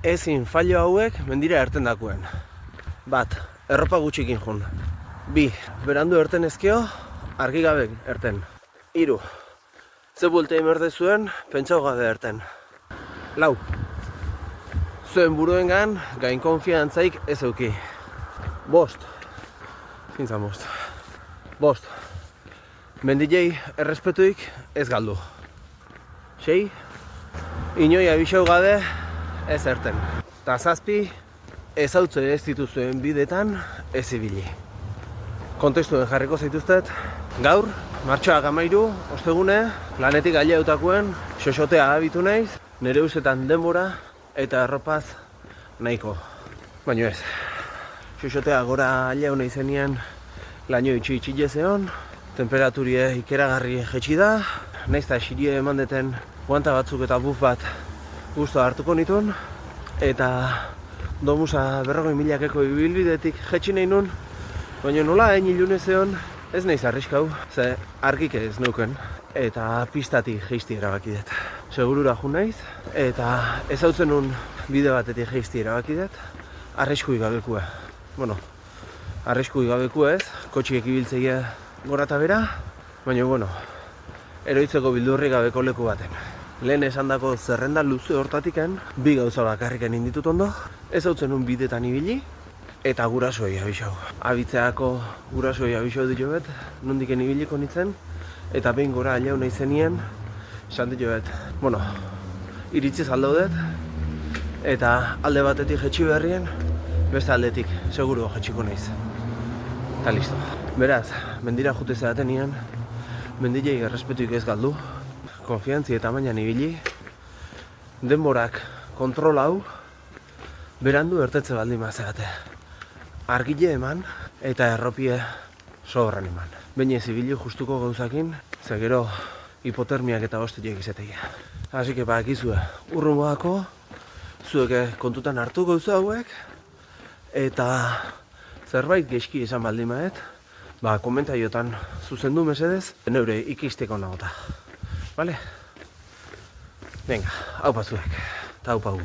Ezin fallo hauek mendira erten dakuen. Bat, erropa gutxikin jun. 2, berandu erten ezkio, argi gabe erten. 3, ze bultei merde zuen, pentsau gabe erten. 4, zuen buruengan gain konfiantzaik ez euki. 5, zintzan 5. 5, mendilei errespetuik ez galdu. 6, inoi abixau gabe ez erten. Ta 7, ez hautze ez dituzuen bidetan ez ibili. Kontestuen jarriko zaituztet, gaur, martxoak 13, ostegune, lanetik aileutakoen, xoxotea abitu naiz, nire usetan denbora eta erropaz nahiko. Baina ez, xoxotea gora aileu naizenean laino itxi zeon, temperaturie ikeragarri jetxi da, naiz eta xirie eman deten guanta batzuk eta buf bat guztua hartuko nituen, eta domusa 40.000-eko ibilbidetik jetxi nahi nun, baina nola hain ilune zeon, ez naiz arriskau, ze argik ez neuken, eta pistatik jeizti erabaki dut. Segurura jun naiz, eta ez hautzen nun bide batetik jeizti erabaki dut, arriskui gabekua. Bueno, arriskui gabekua ez, kotxiek ibiltzeia gora eta bera, baina eroitzeko bildurri gabeko leku baten. Lehen esandako zerrenda luze hortatiken, 2 gauza bakarriken inditut ondo, ez hautzen nun bidetan ibili, eta gurasoei abixau. Abitzeako gurasoei abixau ditu bet, nondiken ibiliko nintzen, eta behin gora aileu nahi zenien, esan ditu bet, iritziz aldaudet, eta alde batetik jetxi beharrien, beste aldetik seguru jetxiko naiz. Eta listo. Beraz, mendira jute zeatenien, mendilei errespetuik ez galdu, konfiantzi eta mainan ibili, denborak kontrol hau, berandu ertetze baldin mazeate. Argile eman eta erropie sobran eman. Baina ez ibili justuko gauzakin, ze gero hipotermiak eta hostiek izategia. Así que badakizue, urrungoako, zuek kontutan hartu gauza hauek, eta zerbait geizki esan baldin maet, komentaiotan zuzendu mesedez, neure ikisteko nagota. Vale? Venga, haupa zuek, eta haupa gu.